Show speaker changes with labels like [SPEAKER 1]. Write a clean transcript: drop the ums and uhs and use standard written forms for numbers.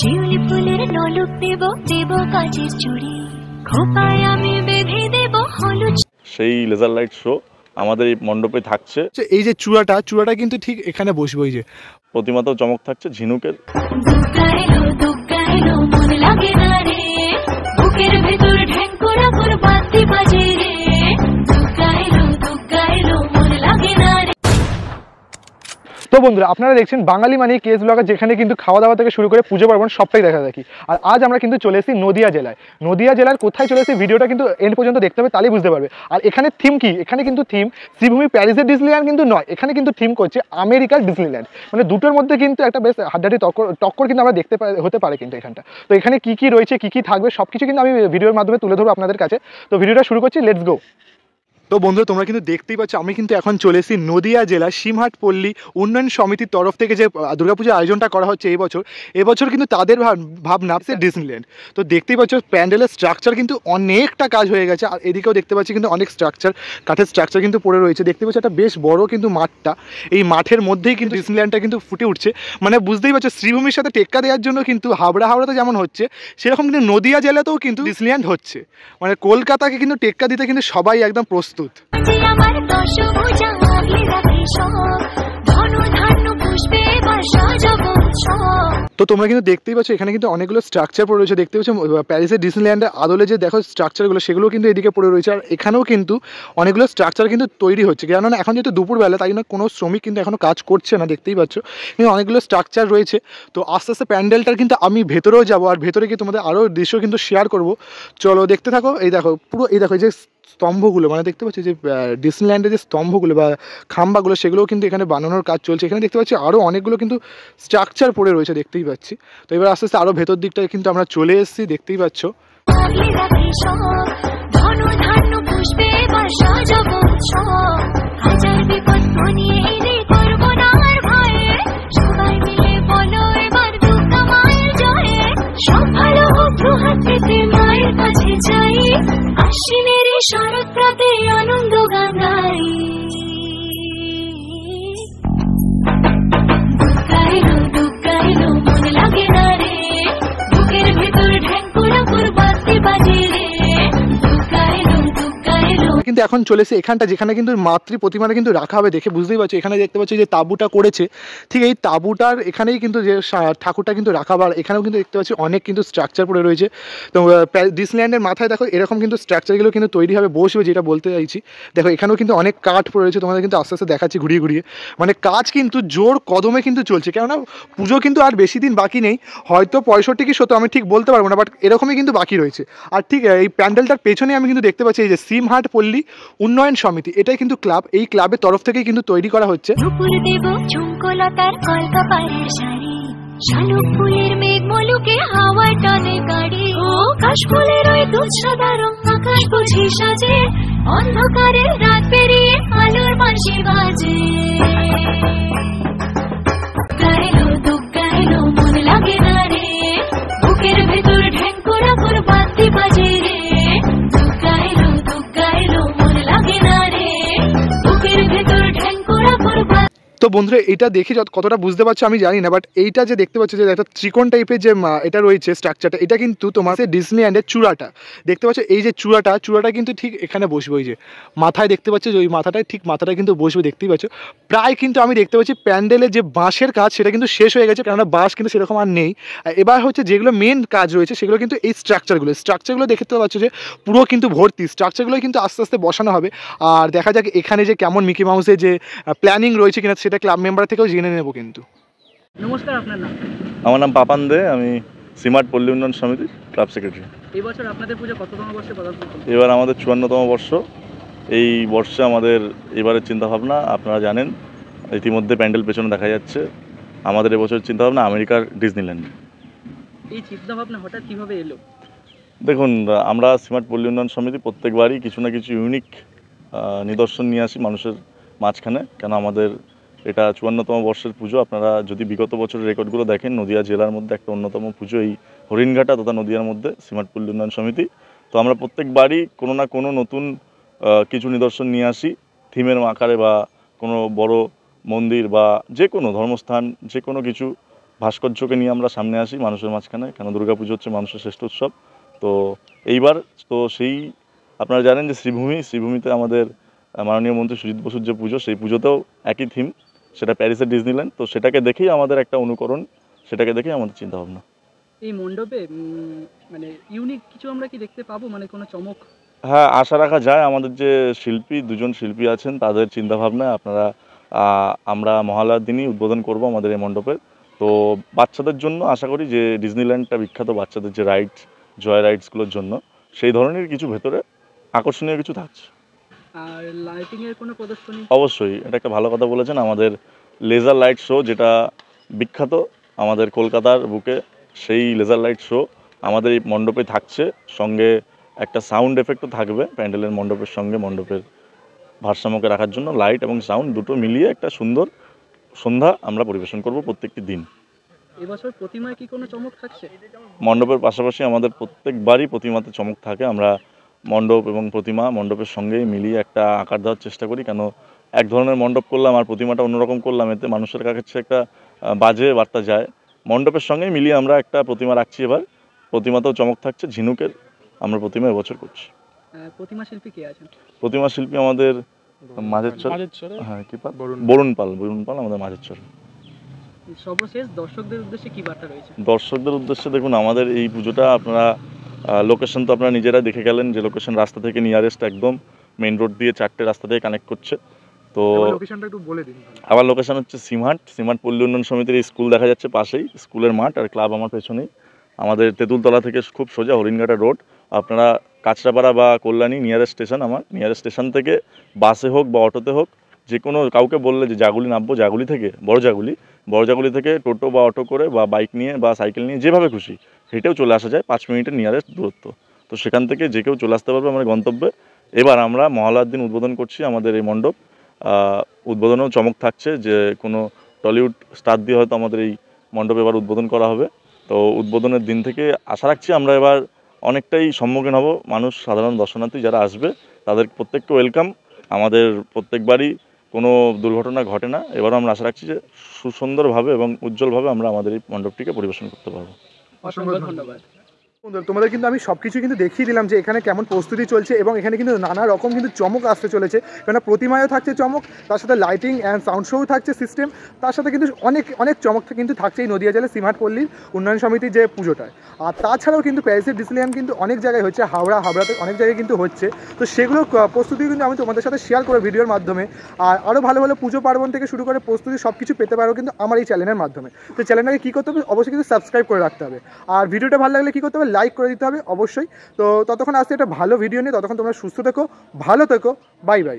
[SPEAKER 1] শিউলি ফুলের নলক দেব দেব কাচের চুড়ি খোপায় আমি বেঁধে দেব হলুদ। সেই লেজার লাইট শো আমাদের এই মণ্ডপে থাকছে।
[SPEAKER 2] এই যে চূড়াটা কিন্তু ঠিক এখানে বসবো। এই যে
[SPEAKER 1] প্রতিমাতেও চমক থাকছে ঝিনুকের। দুগ্গা এলো মন লাগে না রে, বুকের ভেতর ঢেঙ্কুরা করে বাতি বাজে রে। দুগ্গা এলো মন লাগে না রে।
[SPEAKER 2] তো বন্ধুরা, আপনারা দেখছেন বাঙালি মানে কেস ব্লগার, যেখানে কিন্তু খাওয়া দাওয়া থেকে শুরু করে পুজো পার্বণ সবটাই দেখা দেখি। আর আজ আমরা কিন্তু চলে এসেছি নদিয়া জেলায়। নদিয়া জেলার কোথায় চলে এসেছি ভিডিওটা কিন্তু এন্ড পর্যন্ত দেখতে হবে, তাহলেই বুঝতে পারবে। আর এখানে থিম কি, এখানে কিন্তু থিম শ্রীভূমি প্যারিসের ডিজনিল্যান্ড কিন্তু নয়, এখানে কিন্তু থিম করছে আমেরিকার ডিজনিল্যান্ড। মানে দুটোর মধ্যে কিন্তু একটা বেশ হাড্ডাহাড্ডি টক্কর কিন্তু আমরা দেখতে হতে পারে কিন্তু এখানটা। তো এখানে কি কি রয়েছে, কি কি থাকবে, সব কিছু কিন্তু আমি ভিডিওর মাধ্যমে তুলে ধরবো আপনাদের কাছে। তো ভিডিওটা শুরু করছি, লেটস গো। তো বন্ধুরা, তোমরা কিন্তু দেখতেই পাচ্ছ আমি কিন্তু এখন চলে এসেছি নদিয়া জেলা সিমহাট পল্লী উন্নয়ন সমিতির তরফ থেকে যে দুর্গাপূজার আয়োজনটা করা হচ্ছে এবছর কিন্তু তাদের ভাবনা ডিজনিল্যান্ড। তো দেখতেই পাচ্ছ প্যান্ডেলের স্ট্রাকচার কিন্তু অনেকটা কাজ হয়ে গেছে। আর এদিকেও দেখতে পাচ্ছি কিন্তু অনেক কাঠের স্ট্রাকচার কিন্তু পড়ে রয়েছে। দেখতে পাচ্ছি একটা বেশ বড় কিন্তু মাঠটা, এই মাঠের মধ্যেই কিন্তু ডিজনিল্যান্ডটা কিন্তু ফুটে উঠছে। মানে বুঝতেই পারছো শ্রীভূমির সাথে টেক্কা দেওয়ার জন্য কিন্তু হাওড়াতে যেমন হচ্ছে, সেরকম কিন্তু নদিয়া জেলাতেও কিন্তু ডিজনিল্যান্ড হচ্ছে। মানে কলকাতাকে কিন্তু টেক্কা দিতে কিন্তু সবাই একদম প্রস্তুত। তো তোমরা কিন্তু দেখতেই পাচ্ছ এখানে কিন্তু অনেকগুলো স্ট্রাকচার পড়ে রয়েছে। দেখতে পাচ্ছ প্যারিসের ডিজনিল্যান্ডের আদলে যে দেখো স্ট্রাকচারগুলো, সেগুলো কিন্তু এদিকে পড়ে রয়েছে। আর এখানেও কিন্তু অনেকগুলো স্ট্রাকচার কিন্তু তৈরি হচ্ছে, কেননা এখন যেহেতু দুপুরবেলা, তাই জন্য কোনো শ্রমিক কিন্তু এখনও কাজ করছে না। দেখতেই পাচ্ছ কিন্তু অনেকগুলো স্ট্রাকচার রয়েছে। তো আস্তে আস্তে প্যান্ডেলটার কিন্তু আমি ভেতরেও যাবো, আর ভেতরে গিয়ে তোমাদের আরও দৃশ্য কিন্তু শেয়ার করবো। চলো দেখতে থাকো। এই দেখো পুরো, এই দেখো যে স্তম্ভগুলো, মানে দেখতে পাচ্ছি যে ডিজনিল্যান্ডের যে স্তম্ভগুলো বা খাম্বাগুলো, সেগুলোও কিন্তু এখানে বানানোর কাজ চলছে। এখানে দেখতে পাচ্ছি আরও অনেকগুলো কিন্তু স্ট্রাকচার পড়ে রয়েছে, দেখতেই পাচ্ছি। তো এবার আস্তে আস্তে আরও ভেতর দিকটা কিন্তু আমরা চলে এসেছি, দেখতেই পাচ্ছ।
[SPEAKER 1] আনন্দ গান গাই দুগ্গা এলো মন লাগে না রে, বুকের ভেতর ঢেঙ্কুরা করে বাতি বাজে রে। দুগ্গা এলো
[SPEAKER 2] কিন্তু এখন চলেছে এখানটা, যেখানে কিন্তু মাতৃ প্রতিমাটা কিন্তু রাখা হবে। দেখে বুঝতেই পারছো, এখানে দেখতে পাচ্ছি যে তাঁবুটা করেছে, ঠিক এই তাঁবুটার এখানেই কিন্তু যে ঠাকুরটা কিন্তু রাখা। আর এখানেও কিন্তু দেখতে পাচ্ছি অনেক কিন্তু স্ট্রাকচার পড়ে রয়েছে। তো ডিজনিল্যান্ডের মাথায় দেখো এরকম কিন্তু স্ট্রাকচারগুলো কিন্তু তৈরি হবে, বসবে, যেটা বলতে চাইছি। দেখো এখানেও কিন্তু অনেক কাঠ পড়ে রয়েছে, তোমাদের কিন্তু আস্তে আস্তে দেখাচ্ছি ঘুরিয়ে ঘুরিয়ে। মানে কাজ কিন্তু জোর কদমে কিন্তু চলছে, কেননা পুজো কিন্তু আর বেশি দিন বাকি নেই। হয়তো 65 কি 70 আমি ঠিক বলতে পারবো না, বাট এরকমই কিন্তু বাকি রয়েছে। আর ঠিক এই প্যান্ডেলটার পেছনে আমি কিন্তু দেখতে পাচ্ছি এই যে সিমহাট পল্লী উন্নয়ন সমিতি, এটাই কিন্তু ক্লাব। এই ক্লাবের তরফ থেকেই কিন্তু তৈরি করা হচ্ছে।
[SPEAKER 1] শালুক ফুলের মেঘ মলুকে হাওয়ায় টানে গাড়ি, ও কাশফুলের ওই দুধ সাদা রং আকাশ বুঝি সাজে, অন্ধকারের রাত পেরিয়ে আলোর বাঁশি বাজে। দুগ্গা এলো মন লাগে না রে, বুকের ভেতর ঢেঙ্কুরা করে বাতি বাজে রে। দুগ্গা এলো মন লাগে না রে, বুকের ভেতর ঢেঙ্কুরা করে।
[SPEAKER 2] তো বন্ধুরা, এটা দেখে কতটা বুঝতে পারছো আমি জানি না, বাট এইটা যে দেখতে পাচ্ছ যে একটা ত্রিকোণ টাইপের যে এটা রয়েছে স্ট্রাকচারটা, এটা কিন্তু তোমার ডিজনিল্যান্ডের চূড়াটা দেখতে পাচ্ছ। এই যে চূড়াটা কিন্তু ঠিক এখানে বসবে, ওই যে মাথায় দেখতে পাচ্ছ যে ওই মাথাটা কিন্তু বসবে, দেখতেই পাচ্ছ। প্রায় কিন্তু আমি দেখতে পাচ্ছি প্যান্ডেলের যে বাঁশের কাজ, সেটা কিন্তু শেষ হয়ে গেছে, কেননা বাঁশ কিন্তু সেরকম আর নেই। এবার হচ্ছে যেগুলো মেন কাজ রয়েছে, সেগুলো কিন্তু এই স্ট্রাকচারগুলো দেখতে পাচ্ছ যে পুরো কিন্তু ভর্তি। স্ট্রাকচারগুলো কিন্তু আস্তে আস্তে বসানো হবে। আর দেখা যাক এখানে যে কেমন মিকি মাউসের যে প্ল্যানিং রয়েছে কিনা, সেটা ক্লাব মেম্বার থেকেও জেনে নেব কিন্তু।
[SPEAKER 3] নমস্কার, আপনার নাম?
[SPEAKER 1] আমার নাম পাপান দে, আমি সিমহাট পল্লী উন্নয়ন সমিতির ক্লাব সেক্রেটারি।
[SPEAKER 3] এই বছর আপনাদের পুজো কততম বর্ষে পদার্পণ করছে?
[SPEAKER 1] এবার আমাদের 54তম বর্ষ। এই বর্ষে আমাদের এবারের চিন্তাভাবনা আপনারা জানেন, ইতিমধ্যে প্যান্ডেল পেছনে দেখা যাচ্ছে। আমাদের এবছর চিন্তাভাবনা আমেরিকার ডিজনিল্যান্ড।
[SPEAKER 3] এই চিন্তাভাবনা হঠাৎ কীভাবে এলো?
[SPEAKER 1] দেখুন, আমরা সিমহাট পল্লী উন্নয়ন সমিতি প্রত্যেকবারই কিছু না কিছু ইউনিক নিদর্শন নিয়ে আসি মানুষের মাঝখানে। কেন আমাদের এটা 54তম বর্ষের পুজো। আপনারা যদি বিগত বছরের রেকর্ডগুলো দেখেন, নদিয়া জেলার মধ্যে একটা অন্যতম পুজো এই হরিণঘাটা তথা নদিয়ার মধ্যে সিমহাট পল্লী উন্নয়ন সমিতি। তো আমরা প্রত্যেকবারই কোনো না কোনো নতুন কিছু নিদর্শন নিয়ে আসি থিমের আকারে, বা কোনো বড় মন্দির বা যে কোনো ধর্মস্থান, যে কোনো কিছু ভাস্কর্যকে নিয়ে আমরা সামনে আসি মানুষের মাঝখানে, কেন দুর্গাপুজো হচ্ছে মানুষের শ্রেষ্ঠ উৎসব। তো এইবার তো সেই আপনারা জানেন যে শ্রীভূমিতে আমাদের মাননীয় মন্ত্রী সুজিত বসুর যে পুজো, সেই পুজোতেও একই থিম, সেটা প্যারিসের ডিজনিল্যান্ড। তো সেটাকে দেখেই আমাদের একটা অনুকরণ, সেটাকে দেখেই আমাদের চিন্তাভাবনা।
[SPEAKER 3] এই মণ্ডপে মানে ইউনিক কিছু আমরা কি দেখতে পাবো, মানে কোনো চমক?
[SPEAKER 1] হ্যাঁ, আশা রাখা যায়। আমাদের যে দুজন শিল্পী আছেন তাদের চিন্তাভাবনায় আমরা মহালয়ার দিনই উদ্বোধন করব আমাদের এই মণ্ডপের। তো বাচ্চাদের জন্য আশা করি যে ডিজনিল্যান্ডটা বিখ্যাত বাচ্চাদের যে জয় রাইডসগুলোর জন্য, সেই ধরনের কিছু ভেতরে আকর্ষণীয় কিছু থাকছে।
[SPEAKER 3] আর লাইটিং এর কোনো প্রদর্শনী?
[SPEAKER 1] অবশ্যই, এটা একটা ভালো কথা বলেছেন। আমাদের লেজার লাইট শো, যেটা বিখ্যাত আমাদের কলকাতার বুকে, সেই লেজার লাইট শো আমাদের এই মণ্ডপে থাকছে। সঙ্গে একটা সাউন্ড এফেক্টও থাকবে প্যান্ডেলের মণ্ডপের সঙ্গে। মণ্ডপের ভারসাম্যকে রাখার জন্য লাইট এবং সাউন্ড দুটো মিলিয়ে একটা সুন্দর সন্ধ্যা আমরা পরিবেশন করব প্রত্যেকটি দিন।
[SPEAKER 3] এবছর প্রতিমায় কি কোনো চমক থাকছে?
[SPEAKER 1] মণ্ডপের পাশাপাশি আমাদের প্রত্যেকবারই প্রতিমাতে চমক থাকে। আমরা মণ্ডপ এবং প্রতিমা মণ্ডপের সঙ্গেই মিলিয়ে একটা আকার দেওয়ার চেষ্টা করি। কেন এক ধরনের মণ্ডপ করলাম আর প্রতিমাটা অন্যরকম করলাম, এতে মানুষের কাছে একটা বাজে বার্তা যায়। মণ্ডপের সঙ্গেই মিলিয়ে আমরা একটা প্রতিমা রাখছি। এবার প্রতিমাতেও চমক থাকছে। ঝিনুকের আমরা প্রতিমা এবছর করছি।
[SPEAKER 3] প্রতিমা শিল্পী কে আছেন?
[SPEAKER 1] প্রতিমা শিল্পী আমাদের মাঝের চর, হ্যাঁ কি পাল, বরুণ পাল আমাদের মাঝের চর।
[SPEAKER 3] সর্বশেষ দর্শকদের উদ্দেশ্যে কি বার্তা রয়েছে?
[SPEAKER 1] দর্শকদের উদ্দেশ্যে দেখুন, আমাদের এই পুজোটা আপনারা লোকেশন তো আপনারা নিজেরা দেখে গেলেন, যে লোকেশন রাস্তা থেকে নিয়ারেস্ট একদম মেইন রোড দিয়ে 4টে রাস্তা থেকে কানেক্ট করছে। তো
[SPEAKER 2] লোকেশনটা একটু বলে দিন।
[SPEAKER 1] আবার লোকেশন হচ্ছে সিমহাট পল্লী উন্নয়ন সমিতির স্কুল দেখা যাচ্ছে পাশেই, স্কুলের মাঠ আর ক্লাব আমার পেছনেই। আমাদের তেঁতুলতলা থেকে খুব সোজা হরিণঘাটা রোড। আপনারা কাঁচরাপাড়া বা কল্যাণী নিয়ারেস্ট স্টেশন, আমার নিয়ারেস্ট স্টেশন থেকে বাসে হোক বা অটোতে হোক, যে কোনো কাউকে বললে যে জাগুলি নামবো, জাগুলি থেকে বড় জাগুলি থেকে টোটো বা অটো করে বা বাইক নিয়ে বা সাইকেল নিয়ে যেভাবে খুশি হেঁটেও চলে আসা যায়, 5 মিনিটের নিয়ারেস্ট দূরত্ব। তো সেখান থেকে যে কেউ চলে আসতে পারবে আমাদের গন্তব্যে। এবার আমরা মহালয়ার দিন উদ্বোধন করছি আমাদের এই মণ্ডপ। উদ্বোধনেও চমক থাকছে, যে কোনো টলিউড স্টার দিয়ে হয়তো আমাদের এই মণ্ডপ এবার উদ্বোধন করা হবে। তো উদ্বোধনের দিন থেকে আশা রাখছি আমরা এবার অনেকটাই সম্মুখীন হব। মানুষ, সাধারণ দর্শনার্থী যারা আসবে তাদের প্রত্যেককে ওয়েলকাম। আমাদের প্রত্যেকবারই কোনো দুর্ঘটনা ঘটে না। এবারও আমরা আশা রাখছি যে সুন্দরভাবে এবং উজ্জ্বলভাবে আমরা আমাদের এই মণ্ডপটিকে পরিবেশন করতে পারবো।
[SPEAKER 3] অসংখ্য ধন্যবাদ।
[SPEAKER 2] তোমাদের কিন্তু আমি সব কিছু কিন্তু দেখিয়ে দিলাম যে এখানে কেমন প্রস্তুতি চলছে, এবং এখানে কিন্তু নানা রকম কিন্তু চমক আসতে চলেছে। কেননা প্রতিমায়ও থাকছে চমক, তার সাথে লাইটিং অ্যান্ড সাউন্ড শোও থাকছে সিস্টেম, তার সাথে কিন্তু অনেক চমক কিন্তু থাকছে এই নদিয়া জেলার সিমহাট পল্লীর উন্নয়ন সমিতির যে পুজোটায়। আর তাছাড়াও কিন্তু প্যারিসের ডিসনিল্যান্ড কিন্তু অনেক জায়গায় হচ্ছে, হাওড়াতে অনেক জায়গায় কিন্তু হচ্ছে। তো সেগুলো প্রস্তুতি কিন্তু আমি তোমাদের সাথে শেয়ার করবো ভিডিওর মাধ্যমে। আর আরও ভালো ভালো পুজো পার্বণ থেকে শুরু করে প্রস্তুতি সব কিছু পেতে পারো কিন্তু আমার এই চ্যানেলের মাধ্যমে। তো চ্যানেলটাকে কী করতে হবে, অবশ্যই কিন্তু সাবস্ক্রাইব করে রাখতে হবে। আর ভিডিওটা ভালো লাগলে কী করতে হবে, লাইক করে দিতে হবে অবশ্যই। তো ততক্ষণ আসতে একটা ভালো ভিডিও নিয়ে, ততক্ষণ তোমরা সুস্থ থেকো, ভালো থেকো, বাই বাই।